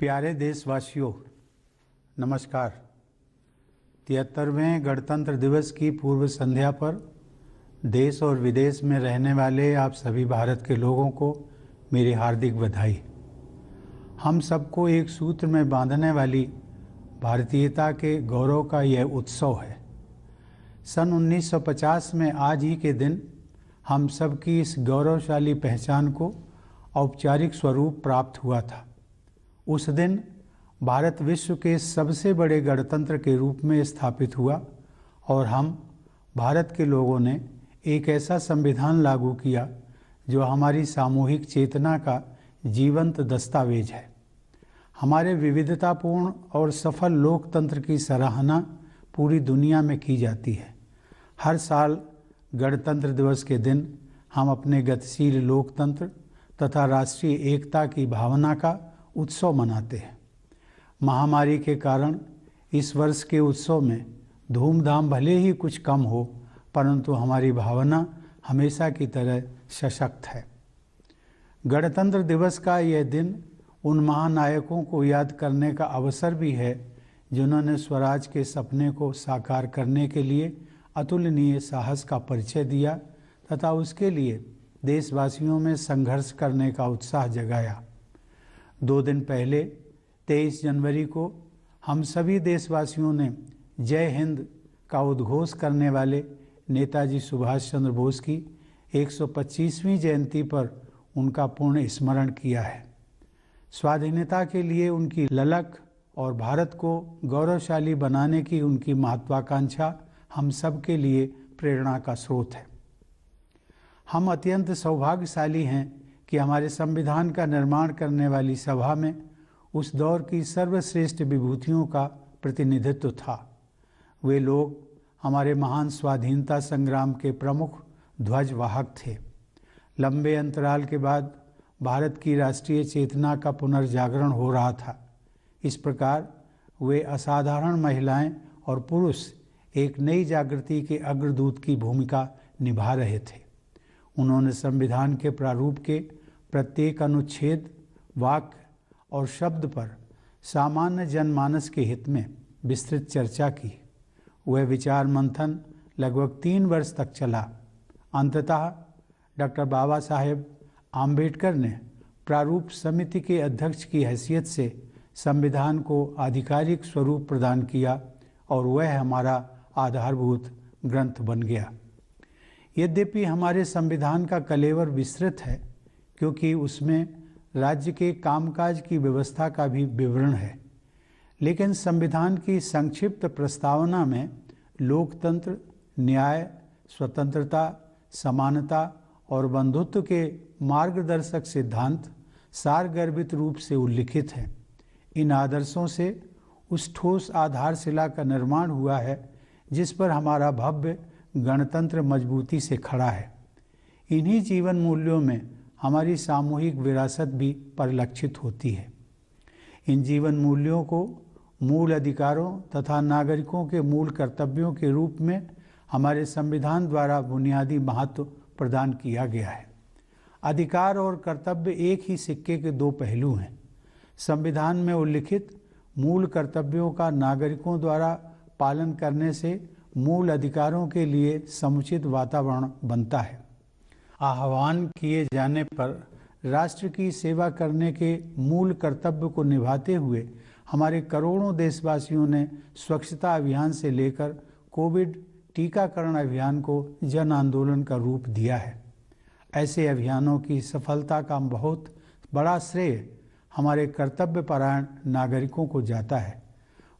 प्यारे देशवासियों, नमस्कार। 73वें गणतंत्र दिवस की पूर्व संध्या पर देश और विदेश में रहने वाले आप सभी भारत के लोगों को मेरी हार्दिक बधाई। हम सबको एक सूत्र में बांधने वाली भारतीयता के गौरव का यह उत्सव है। सन 1950 में आज ही के दिन हम सब की इस गौरवशाली पहचान को औपचारिक स्वरूप प्राप्त हुआ था। उस दिन भारत विश्व के सबसे बड़े गणतंत्र के रूप में स्थापित हुआ और हम भारत के लोगों ने एक ऐसा संविधान लागू किया जो हमारी सामूहिक चेतना का जीवंत दस्तावेज है। हमारे विविधतापूर्ण और सफल लोकतंत्र की सराहना पूरी दुनिया में की जाती है। हर साल गणतंत्र दिवस के दिन हम अपने गतिशील लोकतंत्र तथा राष्ट्रीय एकता की भावना का उत्सव मनाते हैं। महामारी के कारण इस वर्ष के उत्सव में धूमधाम भले ही कुछ कम हो, परंतु हमारी भावना हमेशा की तरह सशक्त है। गणतंत्र दिवस का यह दिन उन महानायकों को याद करने का अवसर भी है जिन्होंने स्वराज के सपने को साकार करने के लिए अतुलनीय साहस का परिचय दिया तथा उसके लिए देशवासियों में संघर्ष करने का उत्साह जगाया। 2 दिन पहले 23 जनवरी को हम सभी देशवासियों ने जय हिंद का उद्घोष करने वाले नेताजी सुभाष चंद्र बोस की 125वीं जयंती पर उनका पूर्ण स्मरण किया है। स्वाधीनता के लिए उनकी ललक और भारत को गौरवशाली बनाने की उनकी महत्वाकांक्षा हम सब के लिए प्रेरणा का स्रोत है। हम अत्यंत सौभाग्यशाली हैं कि हमारे संविधान का निर्माण करने वाली सभा में उस दौर की सर्वश्रेष्ठ विभूतियों का प्रतिनिधित्व था। वे लोग हमारे महान स्वाधीनता संग्राम के प्रमुख ध्वजवाहक थे। लंबे अंतराल के बाद भारत की राष्ट्रीय चेतना का पुनर्जागरण हो रहा था। इस प्रकार वे असाधारण महिलाएं और पुरुष एक नई जागृति के अग्रदूत की भूमिका निभा रहे थे। उन्होंने संविधान के प्रारूप के प्रत्येक अनुच्छेद, वाक्य और शब्द पर सामान्य जनमानस के हित में विस्तृत चर्चा की। वह विचार मंथन लगभग 3 वर्ष तक चला। अंततः डॉक्टर बाबा साहेब आम्बेडकर ने प्रारूप समिति के अध्यक्ष की हैसियत से संविधान को आधिकारिक स्वरूप प्रदान किया और वह हमारा आधारभूत ग्रंथ बन गया। यद्यपि हमारे संविधान का कलेवर विस्तृत है, क्योंकि उसमें राज्य के कामकाज की व्यवस्था का भी विवरण है, लेकिन संविधान की संक्षिप्त प्रस्तावना में लोकतंत्र, न्याय, स्वतंत्रता, समानता और बंधुत्व के मार्गदर्शक सिद्धांत सारगर्भित रूप से उल्लिखित हैं। इन आदर्शों से उस ठोस आधारशिला का निर्माण हुआ है जिस पर हमारा भव्य गणतंत्र मजबूती से खड़ा है। इन्हीं जीवन मूल्यों में हमारी सामूहिक विरासत भी परिलक्षित होती है। इन जीवन मूल्यों को मूल अधिकारों तथा नागरिकों के मूल कर्तव्यों के रूप में हमारे संविधान द्वारा बुनियादी महत्व प्रदान किया गया है। अधिकार और कर्तव्य एक ही सिक्के के 2 पहलू हैं। संविधान में उल्लिखित मूल कर्तव्यों का नागरिकों द्वारा पालन करने से मूल अधिकारों के लिए समुचित वातावरण बनता है। आह्वान किए जाने पर राष्ट्र की सेवा करने के मूल कर्तव्य को निभाते हुए हमारे करोड़ों देशवासियों ने स्वच्छता अभियान से लेकर कोविड टीकाकरण अभियान को जन आंदोलन का रूप दिया है। ऐसे अभियानों की सफलता का बहुत बड़ा श्रेय हमारे कर्तव्यपरायण नागरिकों को जाता है।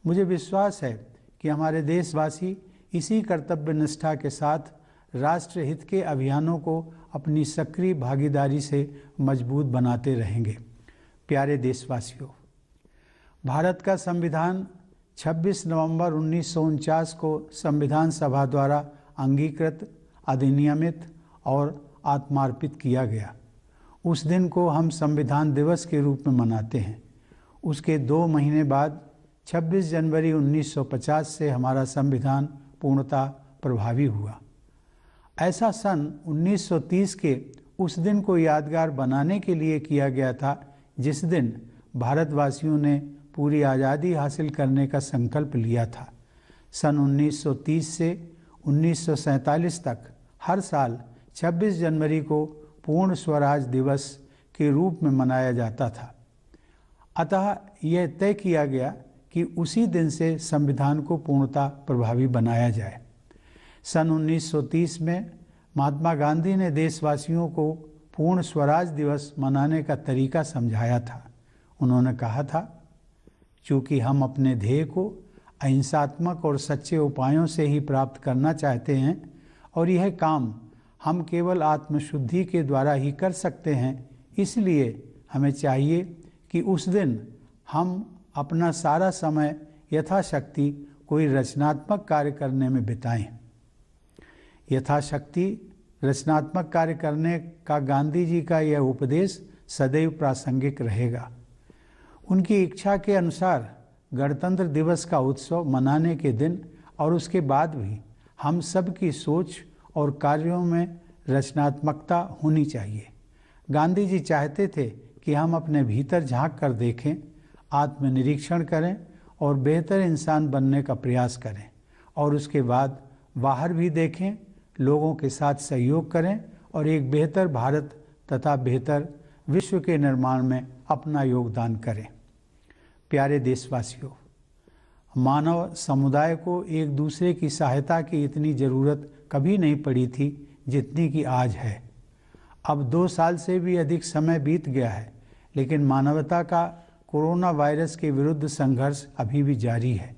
मुझे विश्वास है कि हमारे देशवासी इसी कर्तव्य निष्ठा के साथ राष्ट्र हित के अभियानों को अपनी सक्रिय भागीदारी से मजबूत बनाते रहेंगे। प्यारे देशवासियों, भारत का संविधान 26 नवंबर 1949 को संविधान सभा द्वारा अंगीकृत, अधिनियमित और आत्मार्पित किया गया। उस दिन को हम संविधान दिवस के रूप में मनाते हैं। उसके 2 महीने बाद 26 जनवरी 1950 से हमारा संविधान पूर्णतः प्रभावी हुआ। ऐसा सन 1930 के उस दिन को यादगार बनाने के लिए किया गया था जिस दिन भारतवासियों ने पूरी आज़ादी हासिल करने का संकल्प लिया था। सन 1930 से 1947 तक हर साल 26 जनवरी को पूर्ण स्वराज दिवस के रूप में मनाया जाता था। अतः यह तय किया गया कि उसी दिन से संविधान को पूर्णतः प्रभावी बनाया जाए। सन 1930 में महात्मा गांधी ने देशवासियों को पूर्ण स्वराज दिवस मनाने का तरीका समझाया था। उन्होंने कहा था, चूँकि हम अपने ध्येय को अहिंसात्मक और सच्चे उपायों से ही प्राप्त करना चाहते हैं और यह काम हम केवल आत्मशुद्धि के द्वारा ही कर सकते हैं, इसलिए हमें चाहिए कि उस दिन हम अपना सारा समय यथाशक्ति कोई रचनात्मक कार्य करने में बिताएं। यथाशक्ति रचनात्मक कार्य करने का गांधी जी का यह उपदेश सदैव प्रासंगिक रहेगा। उनकी इच्छा के अनुसार गणतंत्र दिवस का उत्सव मनाने के दिन और उसके बाद भी हम सब की सोच और कार्यों में रचनात्मकता होनी चाहिए। गांधी जी चाहते थे कि हम अपने भीतर झांक कर देखें, आत्मनिरीक्षण करें और बेहतर इंसान बनने का प्रयास करें और उसके बाद बाहर भी देखें, लोगों के साथ सहयोग करें और एक बेहतर भारत तथा बेहतर विश्व के निर्माण में अपना योगदान करें। प्यारे देशवासियों, मानव समुदाय को एक दूसरे की सहायता की इतनी ज़रूरत कभी नहीं पड़ी थी जितनी कि आज है। अब 2 साल से भी अधिक समय बीत गया है, लेकिन मानवता का कोरोना वायरस के विरुद्ध संघर्ष अभी भी जारी है।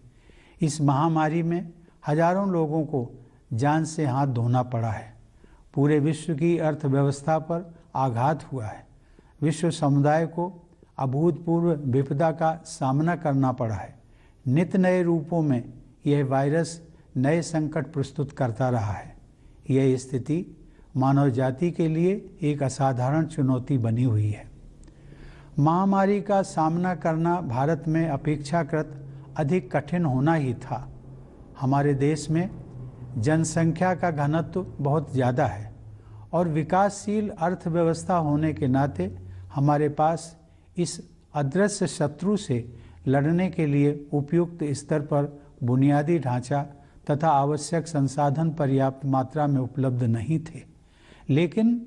इस महामारी में हजारों लोगों को जान से हाथ धोना पड़ा है। पूरे विश्व की अर्थव्यवस्था पर आघात हुआ है। विश्व समुदाय को अभूतपूर्व विपदा का सामना करना पड़ा है। नित्य नए रूपों में यह वायरस नए संकट प्रस्तुत करता रहा है। यह स्थिति मानव जाति के लिए एक असाधारण चुनौती बनी हुई है। महामारी का सामना करना भारत में अपेक्षाकृत अधिक कठिन होना ही था। हमारे देश में जनसंख्या का घनत्व बहुत ज़्यादा है और विकासशील अर्थव्यवस्था होने के नाते हमारे पास इस अदृश्य शत्रु से लड़ने के लिए उपयुक्त स्तर पर बुनियादी ढांचा तथा आवश्यक संसाधन पर्याप्त मात्रा में उपलब्ध नहीं थे। लेकिन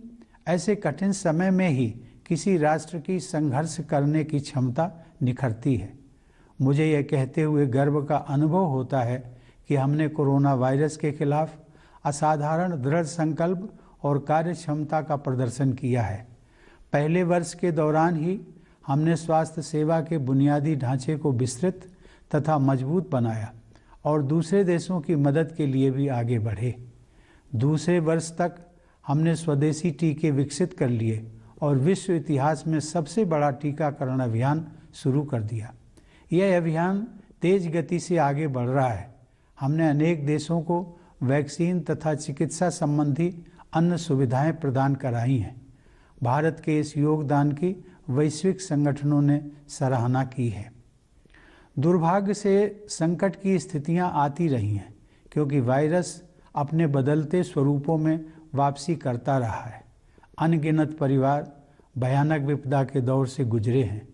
ऐसे कठिन समय में ही किसी राष्ट्र की संघर्ष करने की क्षमता निखरती है। मुझे यह कहते हुए गर्व का अनुभव होता है कि हमने कोरोना वायरस के खिलाफ असाधारण दृढ़ संकल्प और कार्य क्षमता का प्रदर्शन किया है। पहले वर्ष के दौरान ही हमने स्वास्थ्य सेवा के बुनियादी ढांचे को विस्तृत तथा मजबूत बनाया और दूसरे देशों की मदद के लिए भी आगे बढ़े। दूसरे वर्ष तक हमने स्वदेशी टीके विकसित कर लिए और विश्व इतिहास में सबसे बड़ा टीकाकरण अभियान शुरू कर दिया। यह अभियान तेज गति से आगे बढ़ रहा है। हमने अनेक देशों को वैक्सीन तथा चिकित्सा संबंधी अन्य सुविधाएं प्रदान कराई हैं। भारत के इस योगदान की वैश्विक संगठनों ने सराहना की है। दुर्भाग्य से संकट की स्थितियां आती रही हैं क्योंकि वायरस अपने बदलते स्वरूपों में वापसी करता रहा है। अनगिनत परिवार भयानक विपदा के दौर से गुजरे हैं।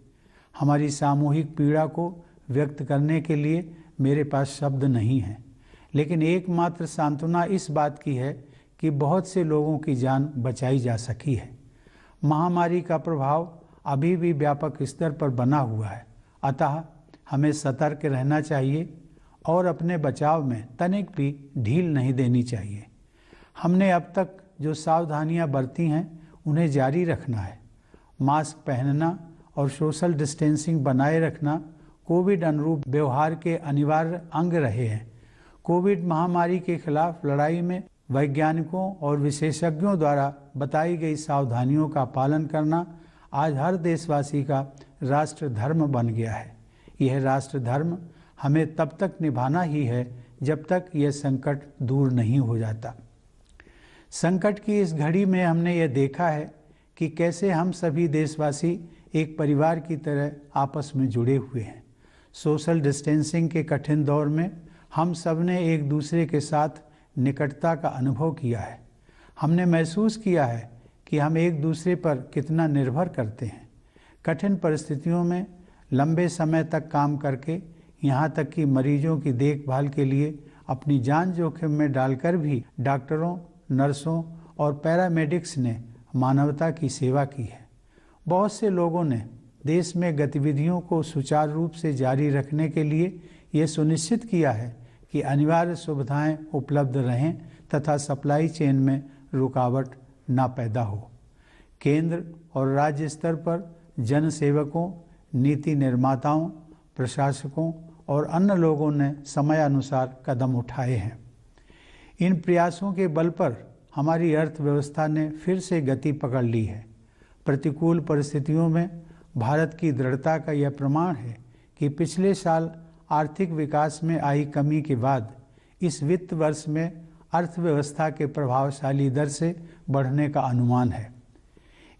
हमारी सामूहिक पीड़ा को व्यक्त करने के लिए मेरे पास शब्द नहीं हैं, लेकिन एकमात्र सांत्वना इस बात की है कि बहुत से लोगों की जान बचाई जा सकी है। महामारी का प्रभाव अभी भी व्यापक स्तर पर बना हुआ है, अतः हमें सतर्क रहना चाहिए और अपने बचाव में तनिक भी ढील नहीं देनी चाहिए। हमने अब तक जो सावधानियां बरती हैं उन्हें जारी रखना है। मास्क पहनना और सोशल डिस्टेंसिंग बनाए रखना कोविड अनुरूप व्यवहार के अनिवार्य अंग रहे हैं। कोविड महामारी के खिलाफ लड़ाई में वैज्ञानिकों और विशेषज्ञों द्वारा बताई गई सावधानियों का पालन करना आज हर देशवासी का राष्ट्र धर्म बन गया है। यह राष्ट्र धर्म हमें तब तक निभाना ही है जब तक यह संकट दूर नहीं हो जाता। संकट की इस घड़ी में हमने यह देखा है कि कैसे हम सभी देशवासी एक परिवार की तरह आपस में जुड़े हुए हैं। सोशल डिस्टेंसिंग के कठिन दौर में हम सब ने एक दूसरे के साथ निकटता का अनुभव किया है। हमने महसूस किया है कि हम एक दूसरे पर कितना निर्भर करते हैं। कठिन परिस्थितियों में लंबे समय तक काम करके यहाँ तक कि मरीजों की देखभाल के लिए अपनी जान जोखिम में डालकर भी डॉक्टरों, नर्सों और पैरामेडिक्स ने मानवता की सेवा की है। बहुत से लोगों ने देश में गतिविधियों को सुचारू रूप से जारी रखने के लिए ये सुनिश्चित किया है कि अनिवार्य सुविधाएं उपलब्ध रहें तथा सप्लाई चेन में रुकावट ना पैदा हो। केंद्र और राज्य स्तर पर जन सेवकों, नीति निर्माताओं, प्रशासकों और अन्य लोगों ने समयानुसार कदम उठाए हैं। इन प्रयासों के बल पर हमारी अर्थव्यवस्था ने फिर से गति पकड़ ली है। प्रतिकूल परिस्थितियों में भारत की दृढ़ता का यह प्रमाण है कि पिछले साल आर्थिक विकास में आई कमी के बाद इस वित्त वर्ष में अर्थव्यवस्था के प्रभावशाली दर से बढ़ने का अनुमान है।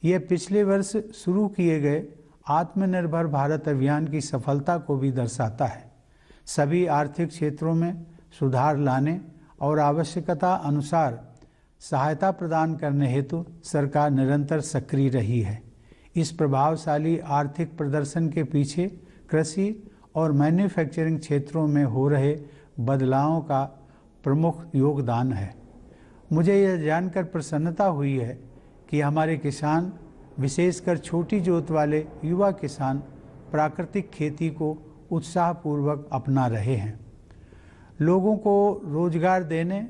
यह पिछले वर्ष शुरू किए गए आत्मनिर्भर भारत अभियान की सफलता को भी दर्शाता है। सभी आर्थिक क्षेत्रों में सुधार लाने और आवश्यकता अनुसार सहायता प्रदान करने हेतु सरकार निरंतर सक्रिय रही है। इस प्रभावशाली आर्थिक प्रदर्शन के पीछे कृषि और मैन्युफैक्चरिंग क्षेत्रों में हो रहे बदलावों का प्रमुख योगदान है। मुझे यह जानकर प्रसन्नता हुई है कि हमारे किसान, विशेषकर छोटी जोत वाले युवा किसान, प्राकृतिक खेती को उत्साहपूर्वक अपना रहे हैं। लोगों को रोजगार देने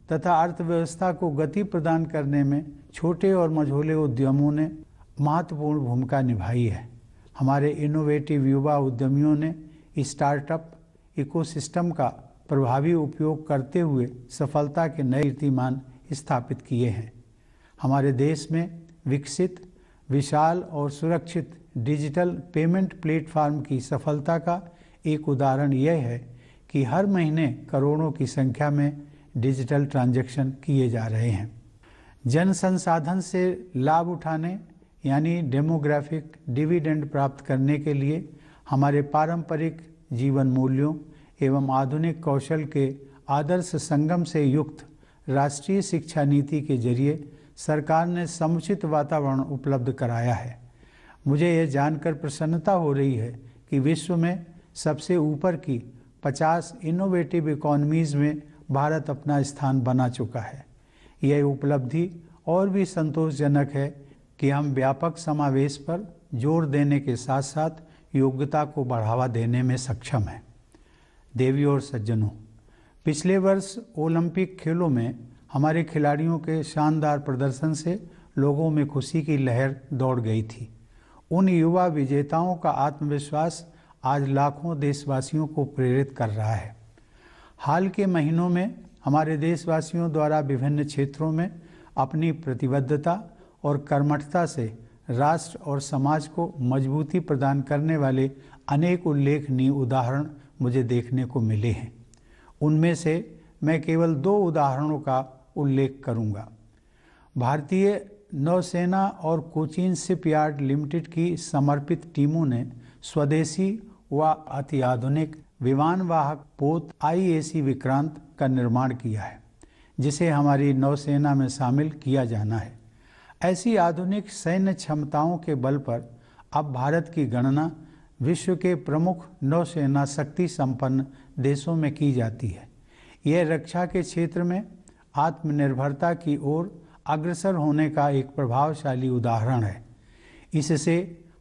तथा अर्थव्यवस्था को गति प्रदान करने में छोटे और मझोले उद्यमों ने महत्वपूर्ण भूमिका निभाई है। हमारे इनोवेटिव युवा उद्यमियों ने स्टार्टअप इकोसिस्टम का प्रभावी उपयोग करते हुए सफलता के नए कीर्तिमान स्थापित किए हैं। हमारे देश में विकसित, विशाल और सुरक्षित डिजिटल पेमेंट प्लेटफॉर्म की सफलता का एक उदाहरण यह है कि हर महीने करोड़ों की संख्या में डिजिटल ट्रांजैक्शन किए जा रहे हैं। जन संसाधन से लाभ उठाने यानी डेमोग्राफिक डिविडेंड प्राप्त करने के लिए हमारे पारंपरिक जीवन मूल्यों एवं आधुनिक कौशल के आदर्श संगम से युक्त राष्ट्रीय शिक्षा नीति के जरिए सरकार ने समुचित वातावरण उपलब्ध कराया है। मुझे यह जानकर प्रसन्नता हो रही है कि विश्व में सबसे ऊपर की 50 इनोवेटिव इकोनॉमीज़ में भारत अपना स्थान बना चुका है। यह उपलब्धि और भी संतोषजनक है कि हम व्यापक समावेश पर जोर देने के साथ साथ योग्यता को बढ़ावा देने में सक्षम हैं। देवियों और सज्जनों, पिछले वर्ष ओलंपिक खेलों में हमारे खिलाड़ियों के शानदार प्रदर्शन से लोगों में खुशी की लहर दौड़ गई थी। उन युवा विजेताओं का आत्मविश्वास आज लाखों देशवासियों को प्रेरित कर रहा है। हाल के महीनों में हमारे देशवासियों द्वारा विभिन्न क्षेत्रों में अपनी प्रतिबद्धता और कर्मठता से राष्ट्र और समाज को मजबूती प्रदान करने वाले अनेक उल्लेखनीय उदाहरण मुझे देखने को मिले हैं। उनमें से मैं केवल 2 उदाहरणों का उल्लेख करूंगा। भारतीय नौसेना और कोचीन शिपयार्ड लिमिटेड की समर्पित टीमों ने स्वदेशी व अत्याधुनिक विमानवाहक पोत IAC विक्रांत का निर्माण किया है, जिसे हमारी नौसेना में शामिल किया जाना है। ऐसी आधुनिक सैन्य क्षमताओं के बल पर अब भारत की गणना विश्व के प्रमुख नौसेना शक्ति संपन्न देशों में की जाती है। यह रक्षा के क्षेत्र में आत्मनिर्भरता की ओर अग्रसर होने का एक प्रभावशाली उदाहरण है। इससे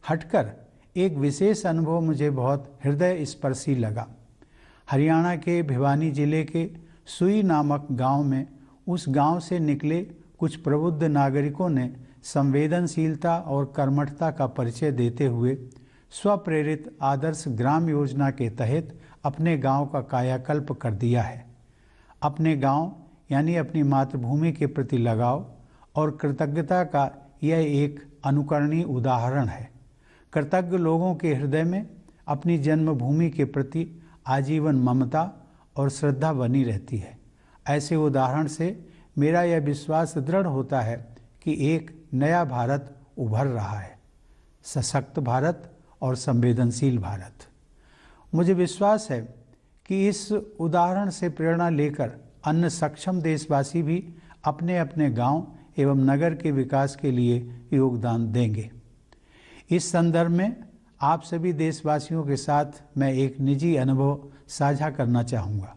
हटकर एक विशेष अनुभव मुझे बहुत हृदय स्पर्शी लगा। हरियाणा के भिवानी जिले के सुई नामक गांव में उस गांव से निकले कुछ प्रबुद्ध नागरिकों ने संवेदनशीलता और कर्मठता का परिचय देते हुए स्वप्रेरित आदर्श ग्राम योजना के तहत अपने गांव का कायाकल्प कर दिया है। अपने गांव यानी अपनी मातृभूमि के प्रति लगाव और कृतज्ञता का यह एक अनुकरणीय उदाहरण है। कृतज्ञ लोगों के हृदय में अपनी जन्मभूमि के प्रति आजीवन ममता और श्रद्धा बनी रहती है। ऐसे उदाहरण से मेरा यह विश्वास दृढ़ होता है कि एक नया भारत उभर रहा है, सशक्त भारत और संवेदनशील भारत। मुझे विश्वास है कि इस उदाहरण से प्रेरणा लेकर अन्य सक्षम देशवासी भी अपने अपने गांव एवं नगर के विकास के लिए योगदान देंगे। इस संदर्भ में आप सभी देशवासियों के साथ मैं एक निजी अनुभव साझा करना चाहूँगा।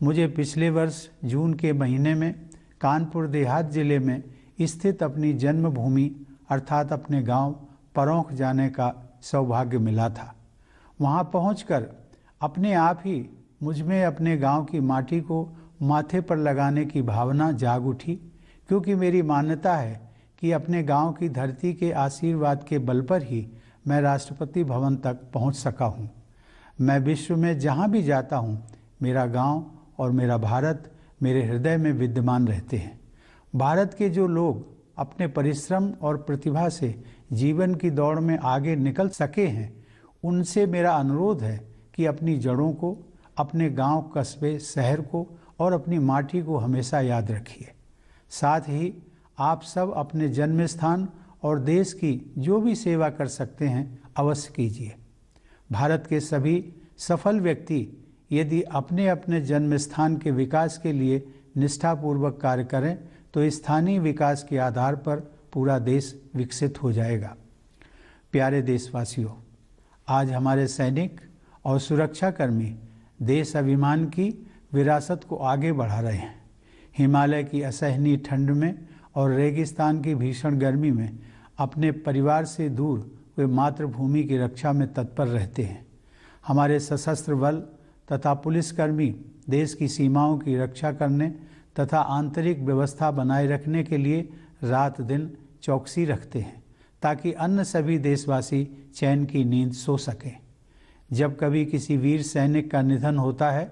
मुझे पिछले वर्ष जून के महीने में कानपुर देहात जिले में स्थित अपनी जन्मभूमि अर्थात अपने गांव परौंख जाने का सौभाग्य मिला था। वहां पहुंचकर अपने आप ही मुझ में अपने गांव की माटी को माथे पर लगाने की भावना जाग उठी, क्योंकि मेरी मान्यता है कि अपने गांव की धरती के आशीर्वाद के बल पर ही मैं राष्ट्रपति भवन तक पहुंच सका हूं। मैं विश्व में जहां भी जाता हूं, मेरा गांव और मेरा भारत मेरे हृदय में विद्यमान रहते हैं। भारत के जो लोग अपने परिश्रम और प्रतिभा से जीवन की दौड़ में आगे निकल सके हैं, उनसे मेरा अनुरोध है कि अपनी जड़ों को, अपने गांव, कस्बे, शहर को और अपनी माटी को हमेशा याद रखिए। साथ ही आप सब अपने जन्म स्थान और देश की जो भी सेवा कर सकते हैं अवश्य कीजिए। भारत के सभी सफल व्यक्ति यदि अपने अपने जन्म स्थान के विकास के लिए निष्ठापूर्वक कार्य करें तो स्थानीय विकास के आधार पर पूरा देश विकसित हो जाएगा। प्यारे देशवासियों, आज हमारे सैनिक और सुरक्षाकर्मी देश अभिमान की विरासत को आगे बढ़ा रहे हैं। हिमालय की असहनीय ठंड में और रेगिस्तान की भीषण गर्मी में अपने परिवार से दूर वे मातृभूमि की रक्षा में तत्पर रहते हैं। हमारे सशस्त्र बल तथा पुलिसकर्मी देश की सीमाओं की रक्षा करने तथा आंतरिक व्यवस्था बनाए रखने के लिए रात दिन चौकसी रखते हैं, ताकि अन्य सभी देशवासी चैन की नींद सो सकें। जब कभी किसी वीर सैनिक का निधन होता है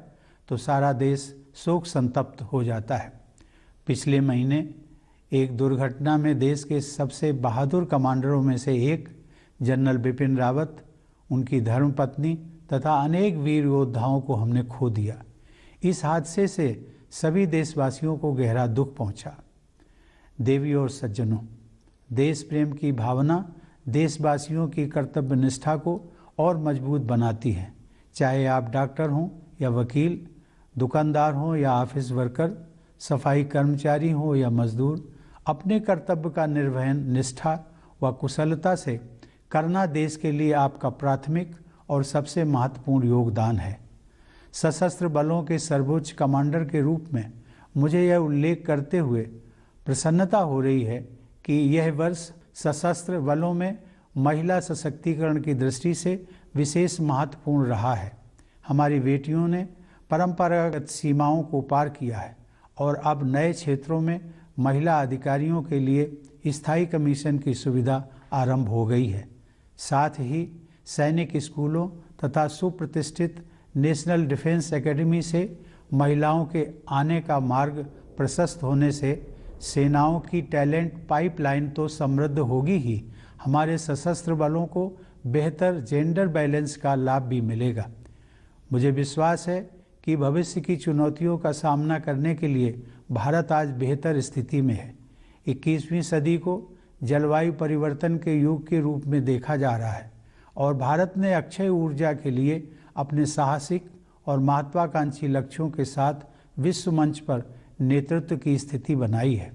तो सारा देश शोक संतप्त हो जाता है। पिछले महीने एक दुर्घटना में देश के सबसे बहादुर कमांडरों में से एक जनरल बिपिन रावत, उनकी धर्मपत्नी तथा अनेक वीर योद्धाओं को हमने खो दिया। इस हादसे से सभी देशवासियों को गहरा दुख पहुंचा। देवियों और सज्जनों, देश प्रेम की भावना देशवासियों की कर्तव्य निष्ठा को और मजबूत बनाती है। चाहे आप डॉक्टर हों या वकील, दुकानदार हों या ऑफिस वर्कर, सफाई कर्मचारी हों या मजदूर, अपने कर्तव्य का निर्वहन निष्ठा व कुशलता से करना देश के लिए आपका प्राथमिक और सबसे महत्वपूर्ण योगदान है। सशस्त्र बलों के सर्वोच्च कमांडर के रूप में मुझे यह उल्लेख करते हुए प्रसन्नता हो रही है कि यह वर्ष सशस्त्र बलों में महिला सशक्तिकरण की दृष्टि से विशेष महत्वपूर्ण रहा है। हमारी बेटियों ने परंपरागत सीमाओं को पार किया है और अब नए क्षेत्रों में महिला अधिकारियों के लिए स्थायी कमीशन की सुविधा आरंभ हो गई है। साथ ही सैनिक स्कूलों तथा सुप्रतिष्ठित नेशनल डिफेंस एकेडमी से महिलाओं के आने का मार्ग प्रशस्त होने से सेनाओं की टैलेंट पाइपलाइन तो समृद्ध होगी ही, हमारे सशस्त्र बलों को बेहतर जेंडर बैलेंस का लाभ भी मिलेगा। मुझे विश्वास है कि भविष्य की चुनौतियों का सामना करने के लिए भारत आज बेहतर स्थिति में है। 21वीं सदी को जलवायु परिवर्तन के युग के रूप में देखा जा रहा है और भारत ने अक्षय ऊर्जा के लिए अपने साहसिक और महत्वाकांक्षी लक्ष्यों के साथ विश्व मंच पर नेतृत्व की स्थिति बनाई है।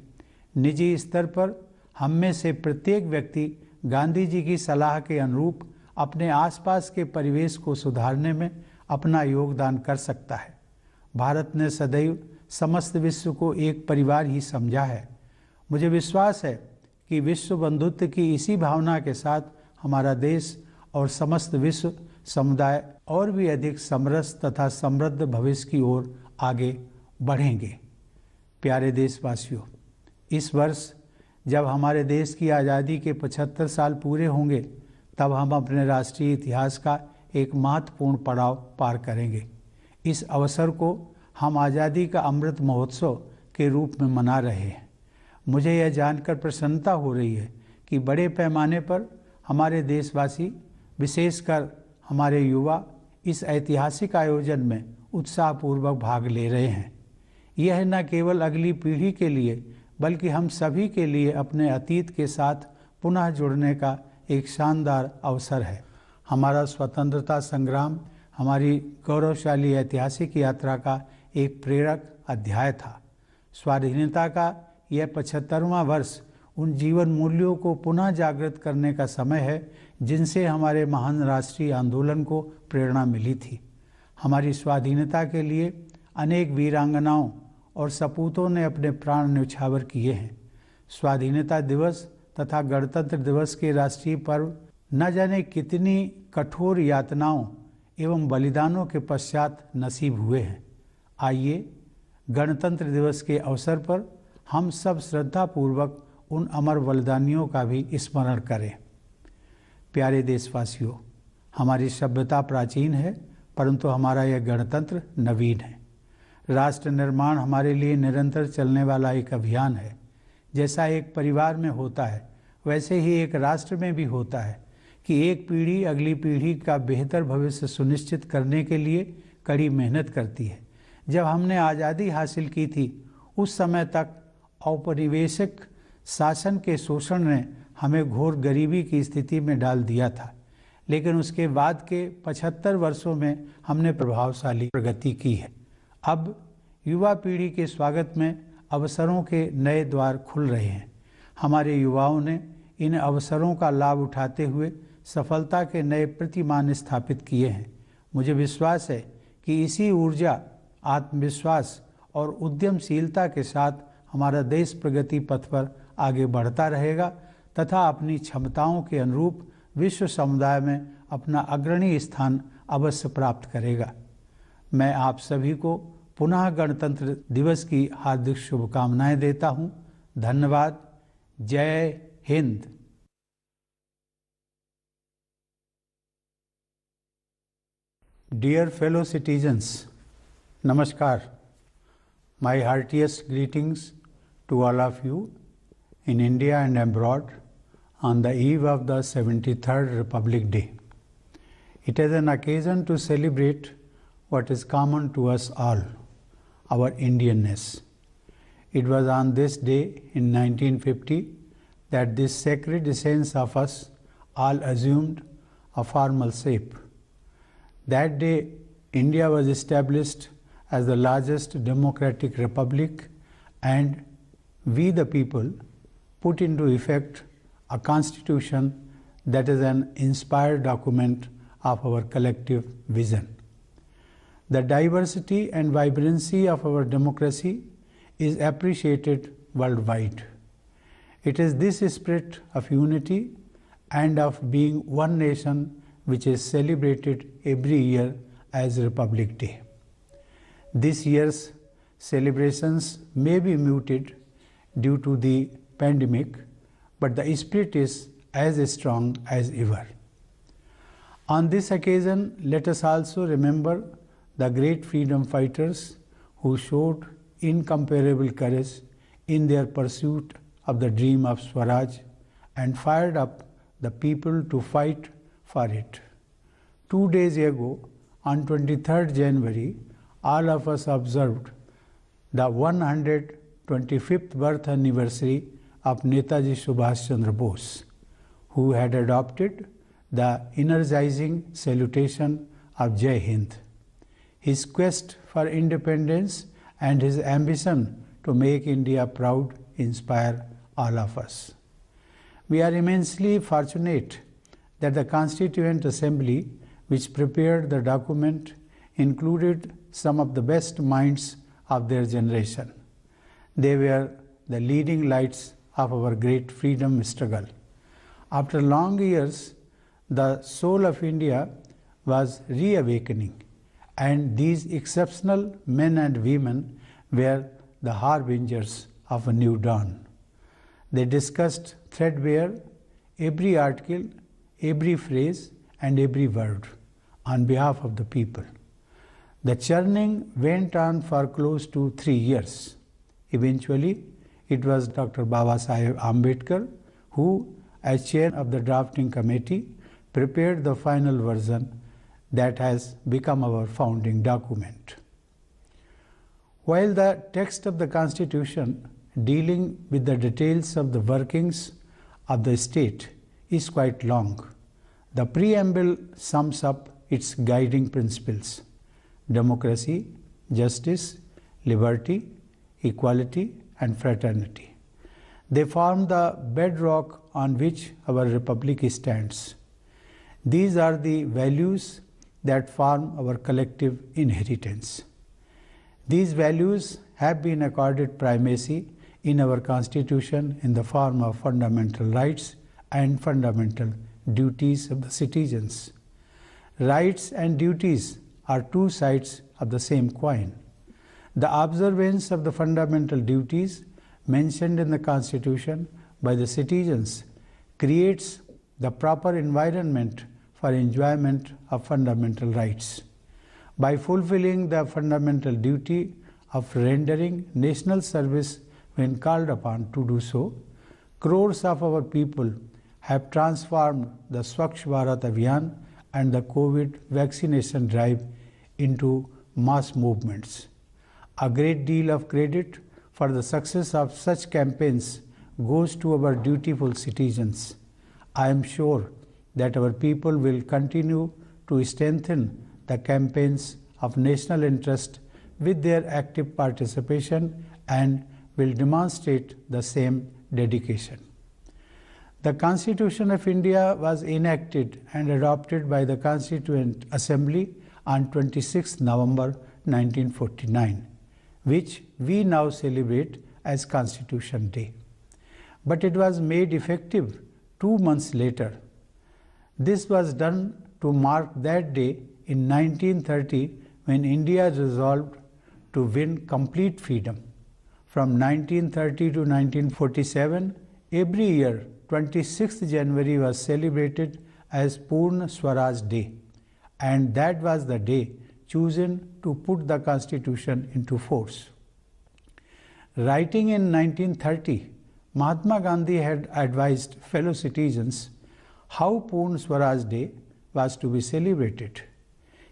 निजी स्तर पर हम में से प्रत्येक व्यक्ति गांधी जी की सलाह के अनुरूप अपने आसपास के परिवेश को सुधारने में अपना योगदान कर सकता है। भारत ने सदैव समस्त विश्व को एक परिवार ही समझा है। मुझे विश्वास है कि विश्व बंधुत्व की इसी भावना के साथ हमारा देश और समस्त विश्व समुदाय और भी अधिक समरस तथा समृद्ध भविष्य की ओर आगे बढ़ेंगे। प्यारे देशवासियों, इस वर्ष जब हमारे देश की आज़ादी के 75 साल पूरे होंगे, तब हम अपने राष्ट्रीय इतिहास का एक महत्वपूर्ण पड़ाव पार करेंगे। इस अवसर को हम आज़ादी का अमृत महोत्सव के रूप में मना रहे हैं। मुझे यह जानकर प्रसन्नता हो रही है कि बड़े पैमाने पर हमारे देशवासी, विशेषकर हमारे युवा, इस ऐतिहासिक आयोजन में उत्साहपूर्वक भाग ले रहे हैं। यह न केवल अगली पीढ़ी के लिए बल्कि हम सभी के लिए अपने अतीत के साथ पुनः जुड़ने का एक शानदार अवसर है। हमारा स्वतंत्रता संग्राम हमारी गौरवशाली ऐतिहासिक यात्रा का एक प्रेरक अध्याय था। स्वाधीनता का यह 75वां वर्ष उन जीवन मूल्यों को पुनः जागृत करने का समय है जिनसे हमारे महान राष्ट्रीय आंदोलन को प्रेरणा मिली थी। हमारी स्वाधीनता के लिए अनेक वीरांगनाओं और सपूतों ने अपने प्राण न्यौछावर किए हैं। स्वाधीनता दिवस तथा गणतंत्र दिवस के राष्ट्रीय पर्व न जाने कितनी कठोर यातनाओं एवं बलिदानों के पश्चात नसीब हुए हैं। आइए गणतंत्र दिवस के अवसर पर हम सब श्रद्धापूर्वक उन अमर बलिदानियों का भी स्मरण करें। प्यारे देशवासियों, हमारी सभ्यता प्राचीन है, परंतु हमारा यह गणतंत्र नवीन है। राष्ट्र निर्माण हमारे लिए निरंतर चलने वाला एक अभियान है। जैसा एक परिवार में होता है, वैसे ही एक राष्ट्र में भी होता है कि एक पीढ़ी अगली पीढ़ी का बेहतर भविष्य सुनिश्चित करने के लिए कड़ी मेहनत करती है। जब हमने आज़ादी हासिल की थी, उस समय तक औपनिवेशिक शासन के शोषण ने हमें घोर गरीबी की स्थिति में डाल दिया था, लेकिन उसके बाद के 75 वर्षों में हमने प्रभावशाली प्रगति की है। अब युवा पीढ़ी के स्वागत में अवसरों के नए द्वार खुल रहे हैं। हमारे युवाओं ने इन अवसरों का लाभ उठाते हुए सफलता के नए प्रतिमान स्थापित किए हैं। मुझे विश्वास है कि इसी ऊर्जा, आत्मविश्वास और उद्यमशीलता के साथ हमारा देश प्रगति पथ पर आगे बढ़ता रहेगा तथा अपनी क्षमताओं के अनुरूप विश्व समुदाय में अपना अग्रणी स्थान अवश्य प्राप्त करेगा। मैं आप सभी को पुनः गणतंत्र दिवस की हार्दिक शुभकामनाएं देता हूं। धन्यवाद। जय Hind. Dear fellow citizens, Namaskar. My heartiest greetings to all of you in India and abroad on the eve of the 73rd Republic Day. It is an occasion to celebrate what is common to us all, our Indianness. It was on this day in 1950 that this sacred essence of us all assumed a formal shape. That day, India was established as the largest democratic republic, and we the people put into effect a constitution that is an inspired document of our collective vision. The diversity and vibrancy of our democracy is appreciated worldwide. It is this spirit of unity and of being one nation which is celebrated every year as Republic Day. This year's celebrations may be muted due to the pandemic, but the spirit is as strong as ever. On this occasion, let us also remember the great freedom fighters who showed incomparable courage in their pursuit of the dream of Swaraj and fired up the people to fight for it. 2 days ago, on 23rd January, all of us observed the 125th birth anniversary of Netaji Subhash Chandra Bose, who had adopted the energizing salutation of Jai Hind. His quest for independence and his ambition to make India proud inspire all of us. We are immensely fortunate that the Constituent Assembly, which prepared the document, included some of the best minds of their generation. They were the leading lights of our great freedom struggle. After long years, the soul of India was reawakening, and these exceptional men and women were the harbingers of a new dawn. They discussed threadbare every article, every phrase, and every word on behalf of the people. The churning went on for close to 3 years. Eventually, it was Dr. Babasaheb Ambedkar who, as chair of the drafting committee, prepared the final version that has become our founding document. While the text of the Constitution dealing with the details of the workings of the state is quite long, the preamble sums up its guiding principles: democracy, justice, liberty, equality, and fraternity. They form the bedrock on which our republic stands. These are the values that form our collective inheritance. These values have been accorded primacy in our Constitution in the form of fundamental rights and fundamental duties of the citizens. Rights and duties are two sides of the same coin. The observance of the fundamental duties mentioned in the Constitution by the citizens creates the proper environment for enjoyment of fundamental rights. By fulfilling the fundamental duty of rendering national service when called upon to do so, crores of our people have transformed the Swachh Bharat Abhiyan and the COVID vaccination drive into mass movements. A great deal of credit for the success of such campaigns goes to our dutiful citizens. I am sure that our people will continue to strengthen the campaigns of national interest with their active participation and will demonstrate the same dedication. The Constitution of India was enacted and adopted by the Constituent Assembly on 26 November 1949, which we now celebrate as Constitution Day. But it was made effective 2 months later. This was done to mark that day in 1930 when India resolved to win complete freedom. From 1930 to 1947, every year 26th January was celebrated as Purna Swaraj Day, and that was the day chosen to put the Constitution into force. Writing in 1930, Mahatma Gandhi had advised fellow citizens how Purna Swaraj Day was to be celebrated.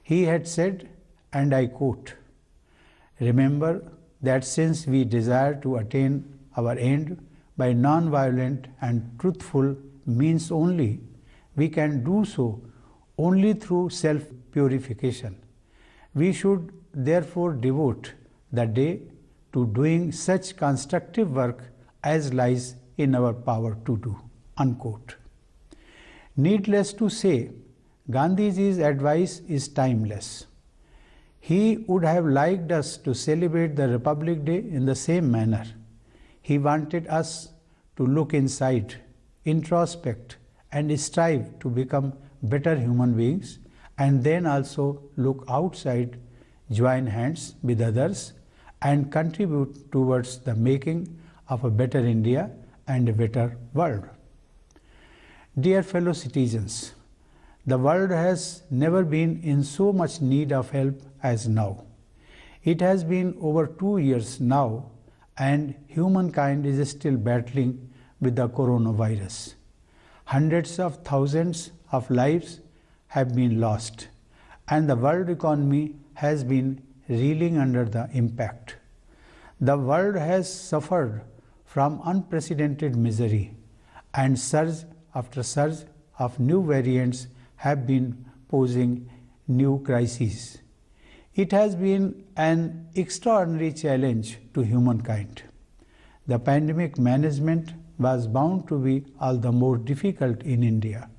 He had said, and I quote, "Remember that since we desire to attain our end by non-violent and truthful means only, we can do so only through self-purification. We should therefore devote the day to doing such constructive work as lies in our power to do." Unquote. Needless to say, Gandhiji's advice is timeless. He would have liked us to celebrate the Republic Day in the same manner. He wanted us to look inside, introspect, and strive to become better human beings, and then also look outside, join hands with others, and contribute towards the making of a better India and a better world. Dear fellow citizens, the world has never been in so much need of help as now. It has been over 2 years now, and humankind is still battling with the coronavirus. Hundreds of thousands of lives have been lost, and the world economy has been reeling under the impact. The world has suffered from unprecedented misery, and surge after surge of new variants have been posing new crises. It has been an extraordinary challenge to humankind. The pandemic management was bound to be all the more difficult in India.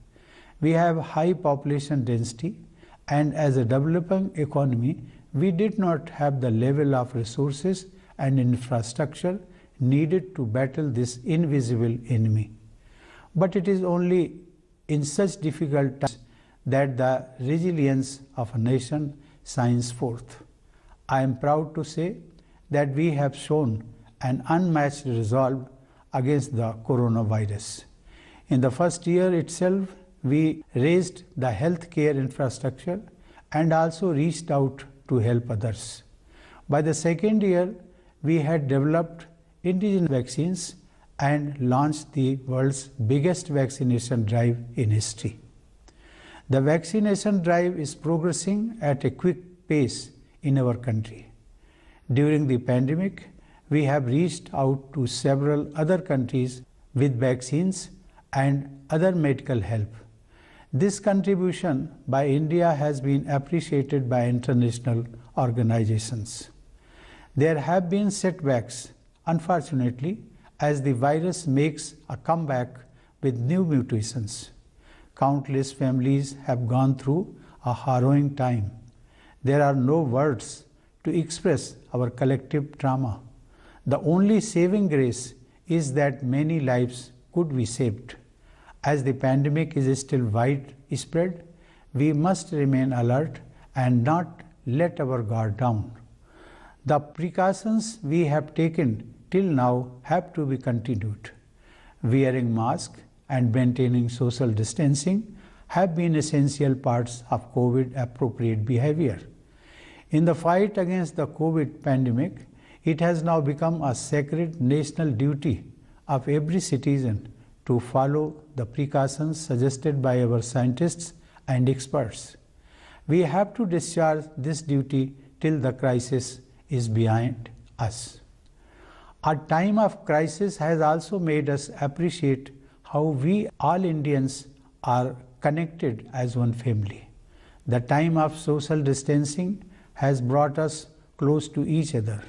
We have high population density, and as a developing economy, we did not have the level of resources and infrastructure needed to battle this invisible enemy. But it is only in such difficult times that the resilience of a nation shines forth. I am proud to say that we have shown an unmatched resolve against the coronavirus. In the first year itself, we raised the healthcare infrastructure and also reached out to help others. By the second year, we had developed indigenous vaccines and launched the world's biggest vaccination drive in history. The vaccination drive is progressing at a quick pace in our country. During the pandemic, we have reached out to several other countries with vaccines and other medical help. This contribution by India has been appreciated by international organizations. There have been setbacks, unfortunately, as the virus makes a comeback with new mutations. Countless families have gone through a harrowing time. There are no words to express our collective trauma. The only saving grace is that many lives could be saved. As the pandemic is still widespread, we must remain alert and not let our guard down. The precautions we have taken till now have to be continued. Wearing masks and maintaining social distancing have been essential parts of COVID-appropriate behavior. In the fight against the COVID pandemic, it has now become a sacred national duty of every citizen to follow the precautions suggested by our scientists and experts. We have to discharge this duty till the crisis is behind us. A time of crisis has also made us appreciate how we all Indians are connected as one family. The time of social distancing has brought us close to each other.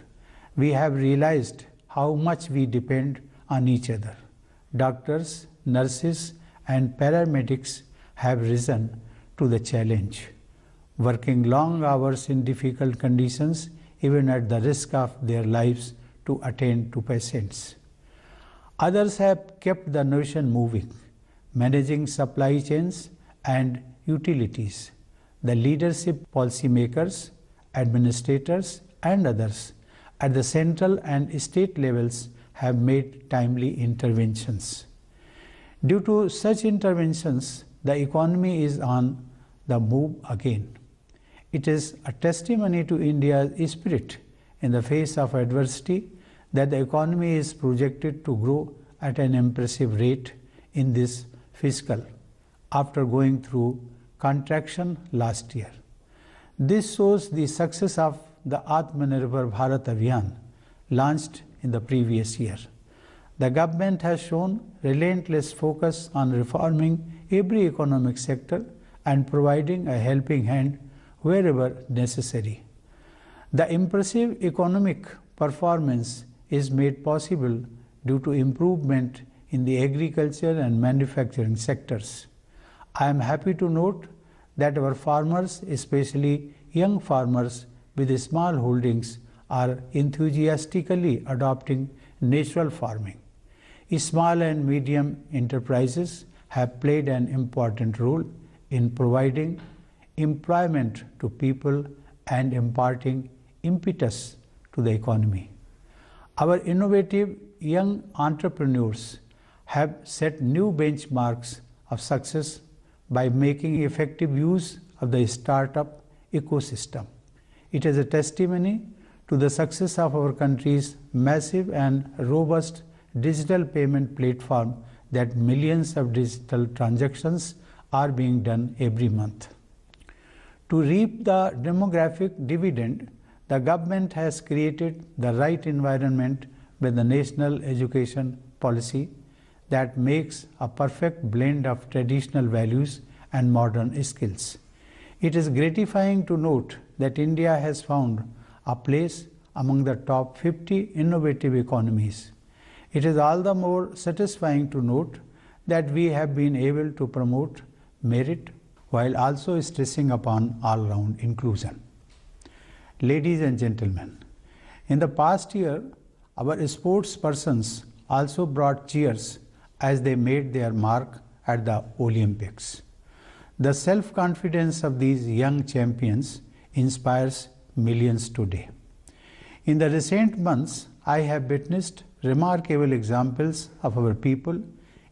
We have realized how much we depend on each other. Doctors, nurses, and paramedics have risen to the challenge, working long hours in difficult conditions, even at the risk of their lives, to attend to patients. Others have kept the nation moving, managing supply chains and utilities. The leadership, policymakers, administrators, and others at the central and state levels have made timely interventions. Due to such interventions, the economy is on the move again. It is a testimony to India's spirit in the face of adversity that the economy is projected to grow at an impressive rate in this fiscal after going through contraction last year. This shows the success of the Atmanirbhar Bharat Abhiyan launched in the previous year. The government has shown relentless focus on reforming every economic sector and providing a helping hand wherever necessary. The impressive economic performance is made possible due to improvement in the agriculture and manufacturing sectors. I am happy to note that our farmers, especially young farmers with small holdings, are enthusiastically adopting natural farming. Small and medium enterprises have played an important role in providing employment to people and imparting impetus to the economy. Our innovative young entrepreneurs have set new benchmarks of success by making effective use of the startup ecosystem. It is a testimony to the success of our country's massive and robust digital payment platform that millions of digital transactions are being done every month. To reap the demographic dividend, the government has created the right environment with the national education policy that makes a perfect blend of traditional values and modern skills. It is gratifying to note that India has found a place among the top 50 innovative economies. It is all the more satisfying to note that we have been able to promote merit while also stressing upon all-round inclusion. Ladies and gentlemen, in the past year, our sports persons also brought cheers as they made their mark at the Olympics. The self-confidence of these young champions inspires millions today. In the recent months, I have witnessed remarkable examples of our people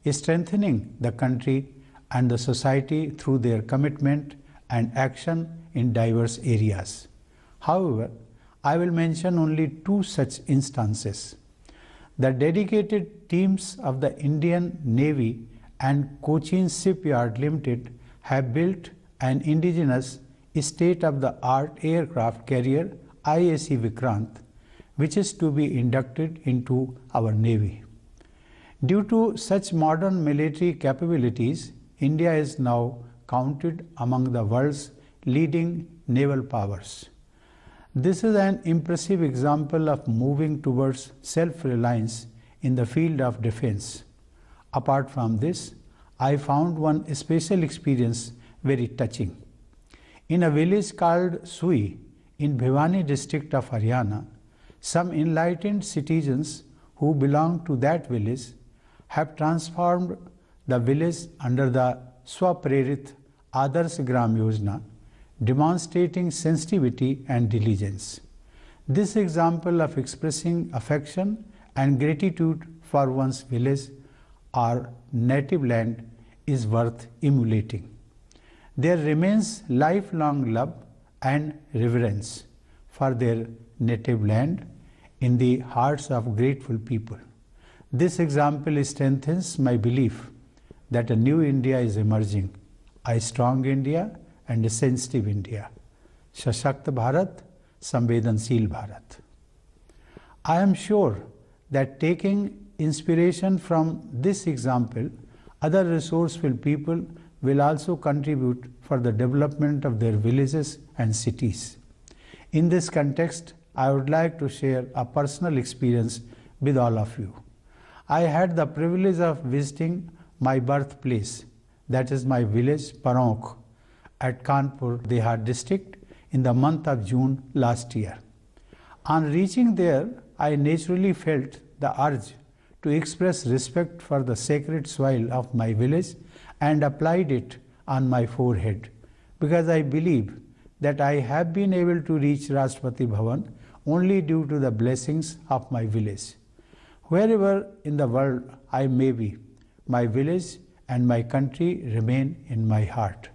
strengthening the country and the society through their commitment and action in diverse areas. However, I will mention only two such instances. The dedicated teams of the Indian Navy and Cochin Shipyard Limited have built an indigenous state-of-the-art aircraft carrier IAC Vikrant, which is to be inducted into our Navy. Due to such modern military capabilities, India is now counted among the world's leading naval powers. This is an impressive example of moving towards self-reliance in the field of defense. Apart from this, I found one special experience very touching. In a village called Sui in Bhiwani district of Haryana, some enlightened citizens who belong to that village have transformed the village under the Swaprerit Adarsh Gram Yojana, demonstrating sensitivity and diligence. This example of expressing affection and gratitude for one's village or native land is worth emulating. There remains lifelong love and reverence for their native land in the hearts of grateful people. This example strengthens my belief that a new India is emerging, a strong India and a sensitive India. Sashakt Bharat, Samvedansheel Bharat. I am sure that taking inspiration from this example, other resourceful people will also contribute for the development of their villages and cities. In this context, I would like to share a personal experience with all of you. I had the privilege of visiting my birthplace, that is my village Paronk at Kanpur, Dehad district in the month of June last year. On reaching there, I naturally felt the urge to express respect for the sacred soil of my village and applied it on my forehead, because I believe that I have been able to reach Rashtrapati Bhavan only due to the blessings of my village. Wherever in the world I may be, my village and my country remain in my heart.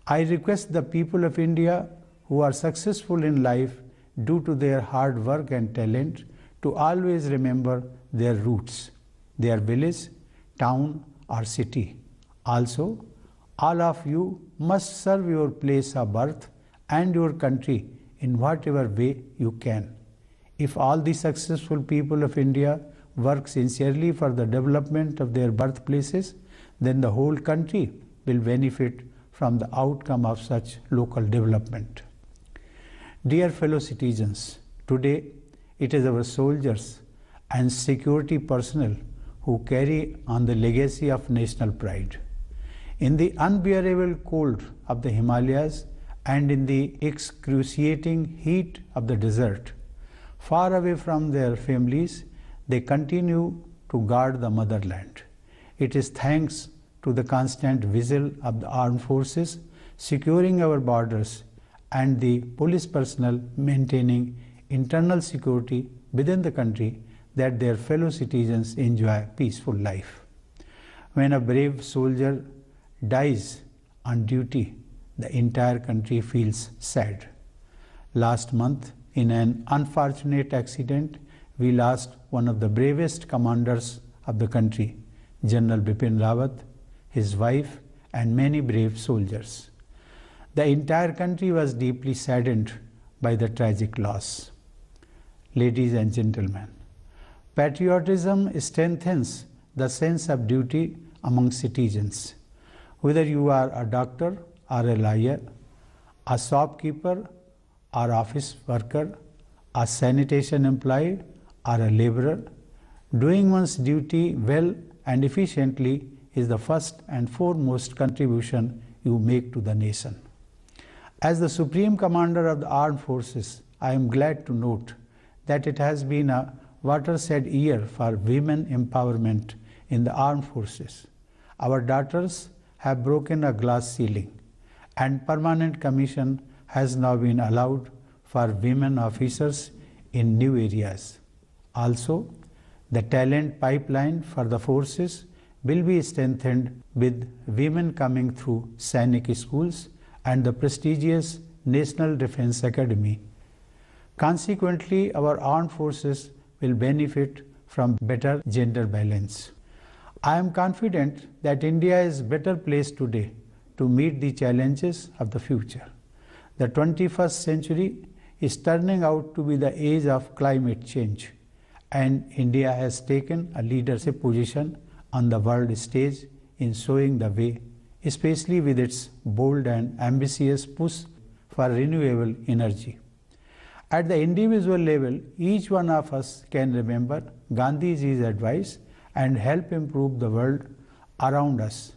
I request the people of India who are successful in life due to their hard work and talent to always remember their roots, their village, town or city. Also, all of you must serve your place of birth and your country in whatever way you can. If all the successful people of India work sincerely for the development of their birthplaces, then the whole country will benefit from the outcome of such local development. Dear fellow citizens, today it is our soldiers and security personnel who carry on the legacy of national pride. In the unbearable cold of the Himalayas and in the excruciating heat of the desert, far away from their families, they continue to guard the motherland. It is thanks to the constant vigil of the armed forces securing our borders and the police personnel maintaining internal security within the country that their fellow citizens enjoy peaceful life. When a brave soldier dies on duty, the entire country feels sad. Last month, in an unfortunate accident, we lost one of the bravest commanders of the country, General Bipin Rawat, his wife, and many brave soldiers. The entire country was deeply saddened by the tragic loss. Ladies and gentlemen, patriotism strengthens the sense of duty among citizens. Whether you are a doctor or a lawyer, a shopkeeper or office worker, a sanitation employee or a laborer, doing one's duty well and efficiently is the first and foremost contribution you make to the nation. As the Supreme Commander of the Armed Forces, I am glad to note that it has been a watershed year for women empowerment in the armed forces. Our daughters have broken a glass ceiling, and permanent commission has now been allowed for women officers in new areas. Also, the talent pipeline for the forces will be strengthened with women coming through Sainik schools and the prestigious National Defence Academy. Consequently, our armed forces will benefit from better gender balance. I am confident that India is better placed today to meet the challenges of the future. The 21st century is turning out to be the age of climate change, and India has taken a leadership position on the world stage in showing the way, especially with its bold and ambitious push for renewable energy. At the individual level, each one of us can remember Gandhiji's advice and help improve the world around us.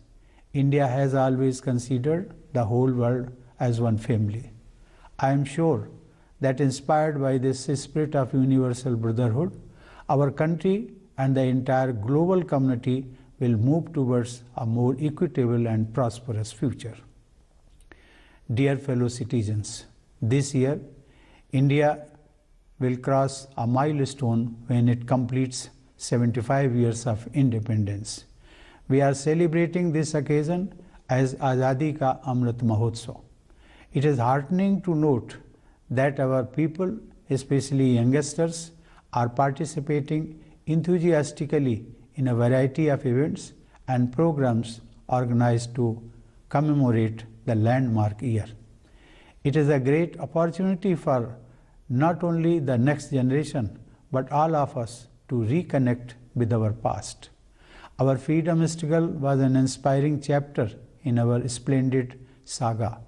India has always considered the whole world as one family. I am sure that inspired by this spirit of universal brotherhood, our country and the entire global community will move towards a more equitable and prosperous future. Dear fellow citizens, this year India will cross a milestone when it completes 75 years of independence. We are celebrating this occasion as Azadi Ka Amrit Mahotsav. It is heartening to note that our people, especially youngsters, are participating enthusiastically in a variety of events and programs organized to commemorate the landmark year. It is a great opportunity for not only the next generation but all of us to reconnect with our past. Our freedom struggle was an inspiring chapter in our splendid saga.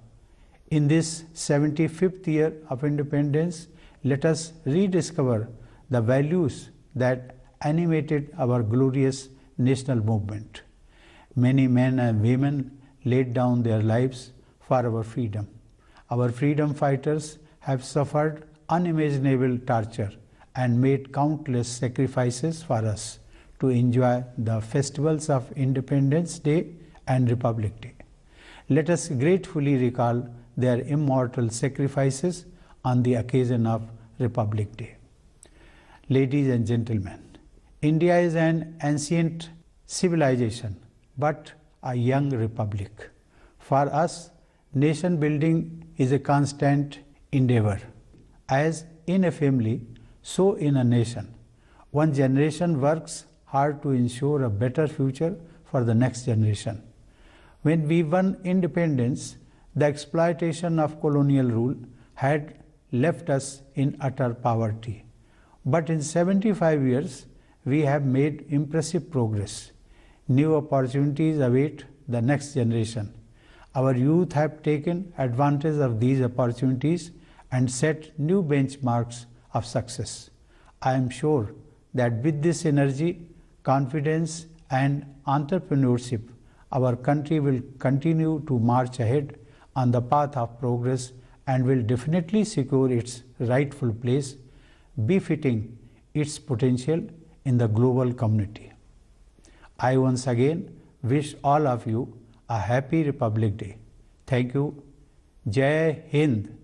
In this 75th year of independence, let us rediscover the values that animated our glorious national movement. Many men and women laid down their lives for our freedom. Our freedom fighters have suffered unimaginable torture and made countless sacrifices for us to enjoy the festivals of Independence Day and Republic Day. Let us gratefully recall their immortal sacrifices on the occasion of Republic Day. Ladies and gentlemen, India is an ancient civilization but a young republic. For us, nation building is a constant endeavor. As in a family, so in a nation. One generation works hard to ensure a better future for the next generation. When we won independence, the exploitation of colonial rule had left us in utter poverty. But in 75 years, we have made impressive progress. New opportunities await the next generation. Our youth have taken advantage of these opportunities and set new benchmarks of success. I am sure that with this energy, confidence, and entrepreneurship, our country will continue to march ahead on the path of progress and will definitely secure its rightful place, befitting its potential in the global community. I once again wish all of you a happy Republic Day. Thank you. Jai Hind.